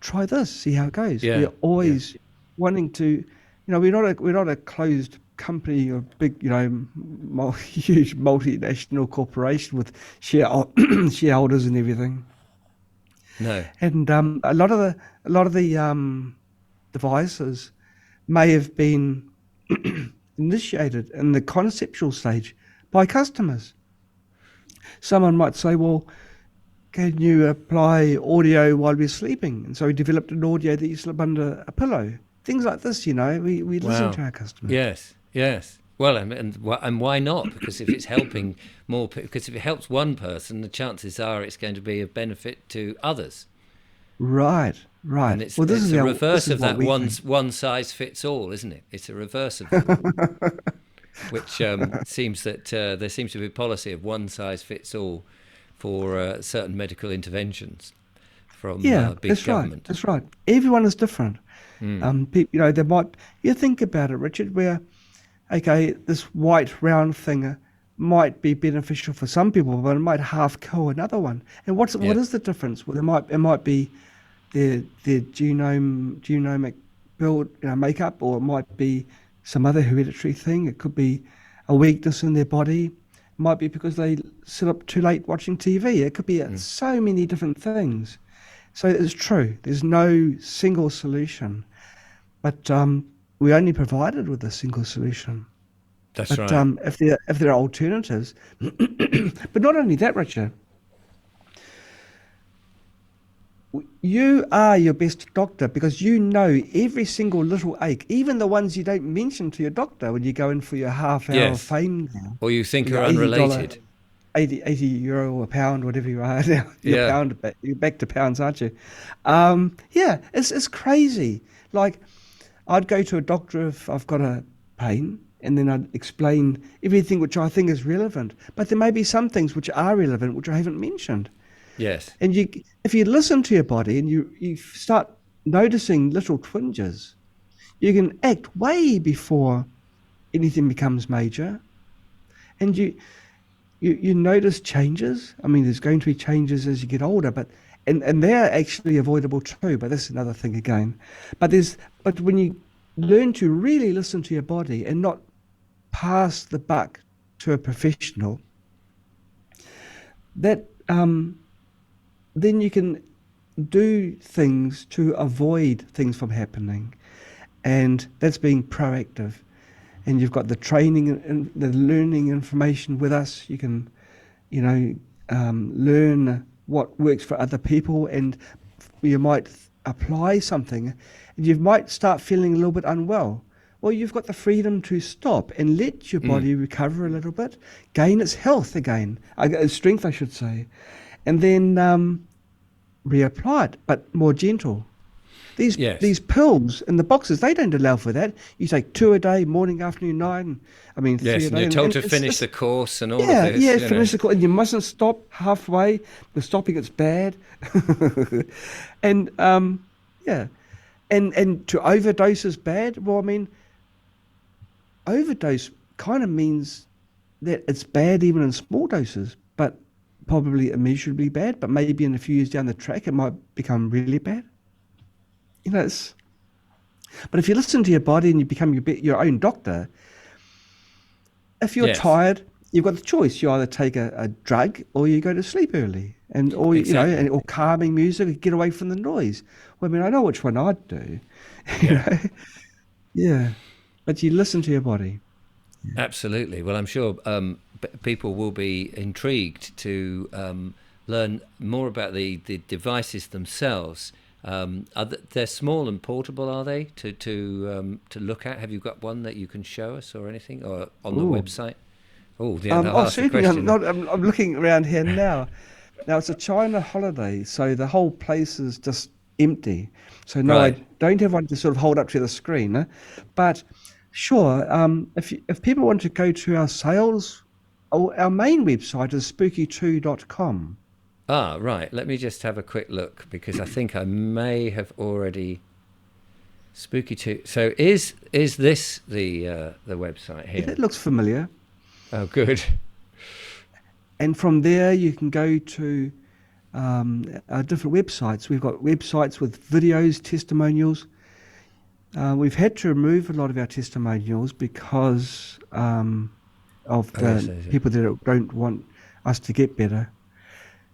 try this, see how it goes. We're always wanting to, we're not a closed company or big, huge multinational corporation with shareholders and everything. No. And a lot of the devices may have been initiated in the conceptual stage by customers. Someone might say, well, can you apply audio while we're sleeping? And so we developed an audio that you slip under a pillow. Things like this, we listen to our customers. Yes. Well, and why not? Because if it's helping because if it helps one person, the chances are it's going to be of benefit to others. Right. And it's the reverse of that one size fits all, isn't it? It's a reverse of that, which seems that there seems to be a policy of one size fits all for certain medical interventions from big government. That's right. Everyone is different. There might. You think about it, Richard, where this white round thing might be beneficial for some people, but it might half kill another one. And what is the difference? Well, it might be their genomic build, makeup, or it might be some other hereditary thing. It could be a weakness in their body. Might be because they sit up too late watching TV. It could be so many different things. So it's true. There's no single solution, but we're only provided with a single solution. That's But right. if there are alternatives, but not only that, Richard, you are your best doctor because you know every single little ache, even the ones you don't mention to your doctor when you go in for your half hour of Yes. fame now, Or you think your are $80, unrelated. 80 euro a pound, whatever you are now. Yeah. You're back to pounds, aren't you? Yeah, it's crazy. Like I'd go to a doctor if I've got a pain, and then I'd explain everything which I think is relevant. But there may be some things which are relevant which I haven't mentioned. Yes. And if you listen to your body and you start noticing little twinges, you can act way before anything becomes major. And you notice changes. I mean, there's going to be changes as you get older, and they're actually avoidable too. But that's another thing again. But when you learn to really listen to your body and not pass the buck to a professional, that then you can do things to avoid things from happening, and that's being proactive. And you've got the training and the learning information with us. You can, learn what works for other people, and you might apply something, and you might start feeling a little bit unwell. Well, you've got the freedom to stop and let your Mm. body recover a little bit, gain its health again, its strength, I should say, and then reapply it, but more gentle. These Yes. these pills in the boxes, they don't allow for that. You take 2 a day, morning, afternoon, night, and I mean 3 Yes. a And day, you're and, told and to finish the course and all of yeah, this, yeah, you know. finish the course, and you mustn't stop halfway. The stopping it's bad, and yeah, and to overdose is bad. Well, I mean, overdose kind of means that it's bad even in small doses, but probably immeasurably bad. But maybe in a few years down the track, it might become really bad. It's But if you listen to your body and you become your own doctor, if you're Yes. tired, you've got the choice. You either take a drug or you go to sleep early, Exactly. or calming music, or get away from the noise. Well, I mean, I know which one I'd do. you Yeah. know, yeah. But you listen to your body. Absolutely. Well, I'm sure people will be intrigued to learn more about the devices themselves. They're small and portable, are they? To look at. Have you got one that you can show us or anything, or on the Oh, website? Oh, yeah, I'll ask the certainly. I'm question. not. I'm looking around here now. Now it's a China holiday, so the whole place is just empty. So no, I Right. don't have one to sort of hold up to the screen. But sure, if people want to go to our sales, our main website is spooky2.com. Ah, right. Let me just have a quick look because I think I may have already Spooky2. So is this the website If here? it looks familiar, Oh, good. and from there you can go to our different websites. We've got websites with videos, testimonials. We've had to remove a lot of our testimonials because of Oh, yes, the there's it. people that don't want us to get better.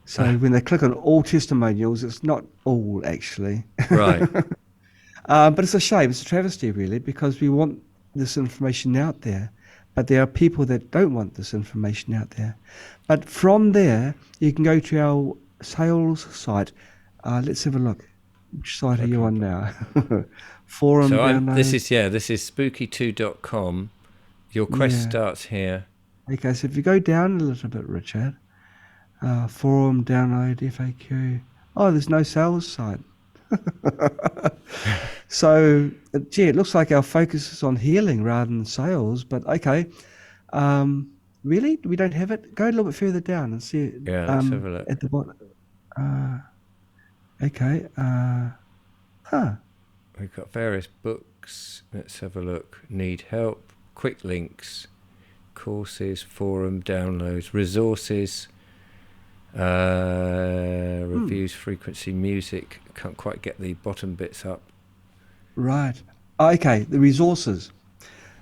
So Ah, when they click on all testimonials, it's not all actually. right. But it's a shame. It's a travesty, really, because we want this information out there. But there are people that don't want this information out there. But from there, you can go to our sales site. Let's have a look. Which site are you Okay. on now? Forum So this download. is this is spooky2.com. Your quest Yeah. starts here. Okay, so if you go down a little bit, Richard, forum download FAQ. Oh, there's no sales site. So, gee, it looks like our focus is on healing rather than sales. But okay, really, we don't have it. Go a little bit further down and see it Yeah, let's have a look. at the bottom. Uh, okay. Huh. We've got various books. Let's have a look. Need help. Quick links. Courses. Forum downloads. Resources. Hmm. Reviews. Frequency. Music. Can't quite get the bottom bits up. Right. Okay. The resources.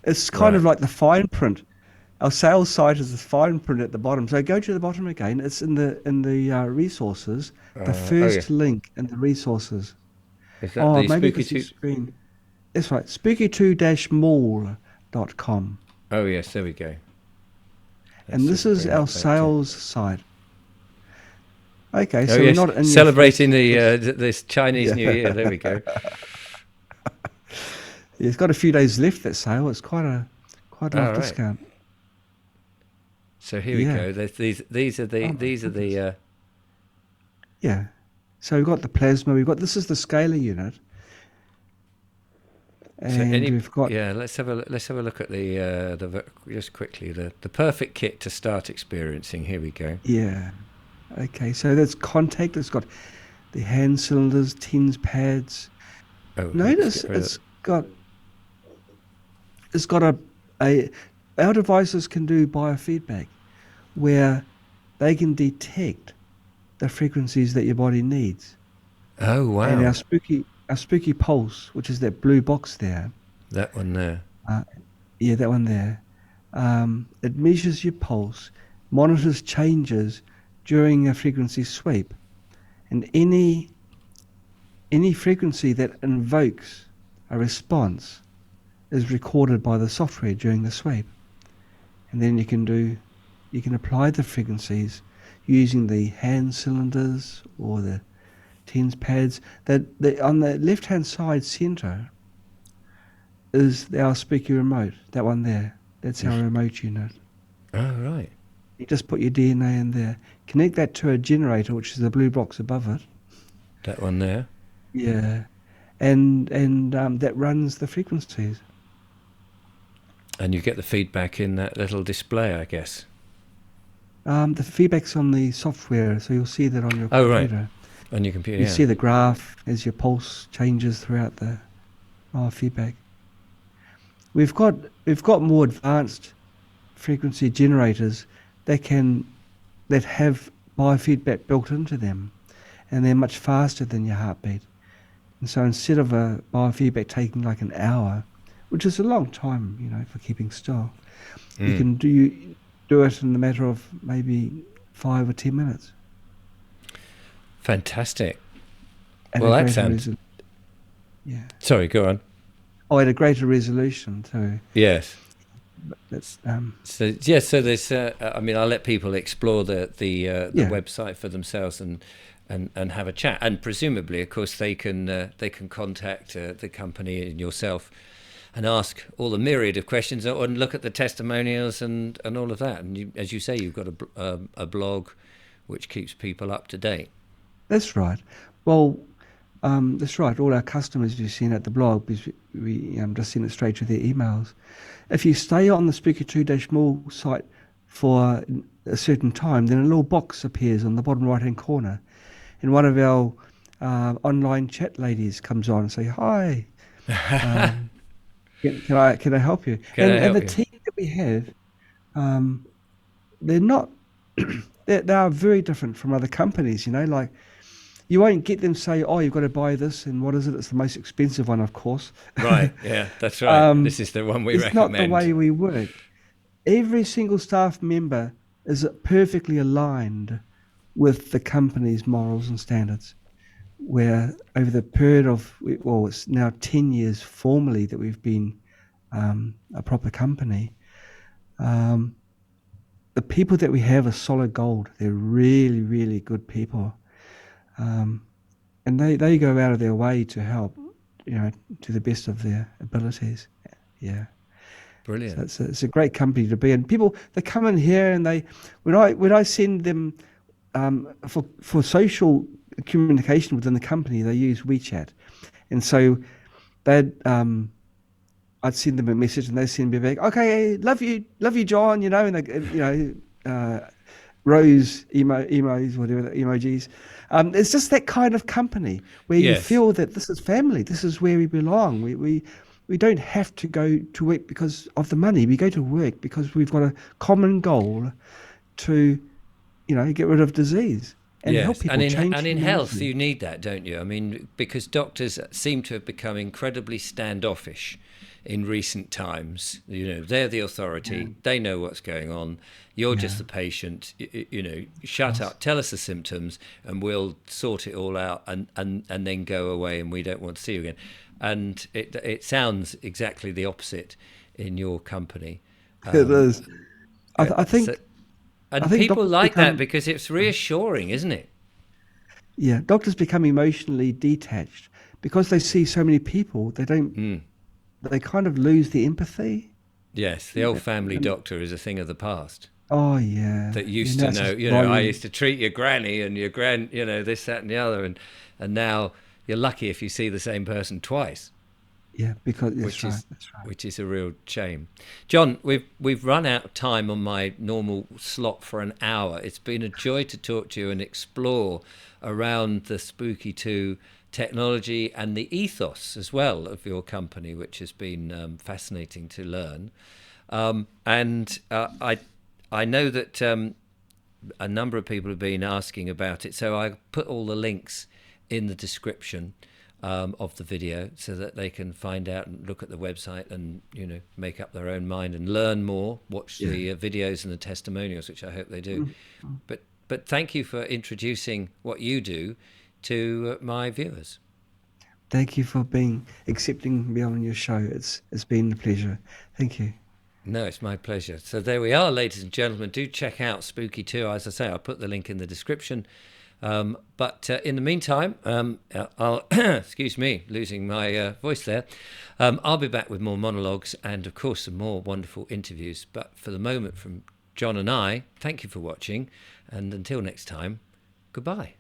It's kind Right. of like the fine print. our sales site is the fine print at the bottom. So go to the bottom again. It's in the resources, the Oh yeah, first link in the resources. is that Oh, the maybe Spooky because your Two? screen. That's right, spooky2-mall.com. Oh yes, there we go. Let's And see this if I is bring our that back to. sales site. Okay, Oh so we're yes, not in your celebrating first. the this Chinese Yeah. New Year. There we go. Yeah, it's got a few days left that sale. It's quite a lot All of right. discount. So here we Yeah. go. These are Oh the my these are goodness. the. Yeah. So we've got the plasma. We've got this is the scalar unit, So and any we've got yeah, let's have a look at just quickly the perfect kit to start experiencing. Here we go. yeah. Okay, so that's contact. It's got the hand cylinders, tens pads. Oh, let's Notice get rid of. it's got a our devices can do biofeedback where they can detect the frequencies that your body needs. Oh And wow, our spooky pulse, which is that blue box there, that one there. uh, yeah, that one there, it measures your pulse, monitors changes during a frequency sweep, and any frequency that invokes a response is recorded by the software during the sweep, and then you can apply the frequencies using the hand cylinders or the tens pads. On the left hand side center is our spooky remote. That one there. That's our remote unit. Oh right, You just put your DNA in there. Connect that to a generator, which is the blue box above it. that one there. Yeah, and that runs the frequencies. And you get the feedback in that little display, I guess. The feedback's on the software, so you'll see that on your Oh right, computer. on your computer. You Yeah. see the graph as your pulse changes throughout the feedback. We've got more advanced frequency generators that have biofeedback built into them, and they're much faster than your heartbeat. And so instead of a biofeedback taking like an hour, which is a long time, for keeping still, you can do it in the matter of maybe 5 or 10 minutes. Fantastic. At Well, a that greater sounds. yeah. Sorry, go on. Oh, at a greater resolution too. Yes. But that's So yes, so there's. I mean, I'll let people explore the yeah. website for themselves and have a chat. And presumably, of course, they can contact the company and yourself and ask all the myriad of questions and look at the testimonials and all of that. And you, as you say, you've got a blog which keeps people up to date. That's right. Well, that's right. All our customers you've seen at the blog, because we just send it straight to their emails. If you stay on the Spooky2-Mall site for a certain time, then a little box appears on the bottom right-hand corner, and one of our online chat ladies comes on and say, "Hi, can I help you?" Can I And help the you? team that we have, they're not. They are very different from other companies. Like. You won't get them say, "Oh, you've got to buy this," and what is it? It's the most expensive one, of course. Right. Yeah, that's right. This is the one we It's not the recommend. way we work. Every single staff member is perfectly aligned with the company's morals and standards. Where over the period of, well, it's now 10 years formally that we've been a proper company. The people that we have are solid gold. They're really, really good people. And they go out of their way to help, to the best of their abilities. Yeah. So Brilliant. it's a great company to be in. People, they come in here and when I send them for social communication within the company, they use WeChat, and so I'd send them a message and they send me back, "Okay, love you, John," and they, rose emojis, whatever the emojis. It's just that kind of company where you Yes. feel that this is family. This is where we belong. We don't have to go to work because of the money. We go to work because we've got a common goal to, get rid of disease and help Yes, people change and in health humanity. you need that, don't you? I mean, because doctors seem to have become incredibly standoffish in recent times. They're the authority. They know what's going on. You're just the patient. Shut up, tell us the symptoms, and we'll sort it all out, and then go away, and we don't want to see you again. And it sounds exactly the opposite in your company. It is. I think. So, and I think people doctors like become, that because it's reassuring, isn't it? Yeah, doctors become emotionally detached because they see so many people. They don't. They kind of lose the empathy. Yes, the old family doctor is a thing of the past. Oh yeah, That used now to it's know, just I volume. used to treat your granny and your this, that, and the other, and now you're lucky if you see the same person twice, Yeah, because which that's right. is That's right. which is a real shame. John, we've run out of time on my normal slot for an hour. It's been a joy to talk to you and explore around the Spooky2 technology and the ethos as well of your company, which has been fascinating to learn. I know that a number of people have been asking about it, so I put all the links in the description of the video so that they can find out and look at the website and make up their own mind and learn more. Watch the videos and the testimonials, which I hope they do. But thank you for introducing what you do to my viewers. Thank you for accepting me on your show. It's been a pleasure. Thank you. No, it's my pleasure. So there we are, ladies and gentlemen. Do check out Spooky2. As I say, I'll put the link in the description. But in the meantime, I'll excuse me, losing my voice there. I'll be back with more monologues and, of course, some more wonderful interviews. But for the moment, from John and I, thank you for watching. And until next time, goodbye.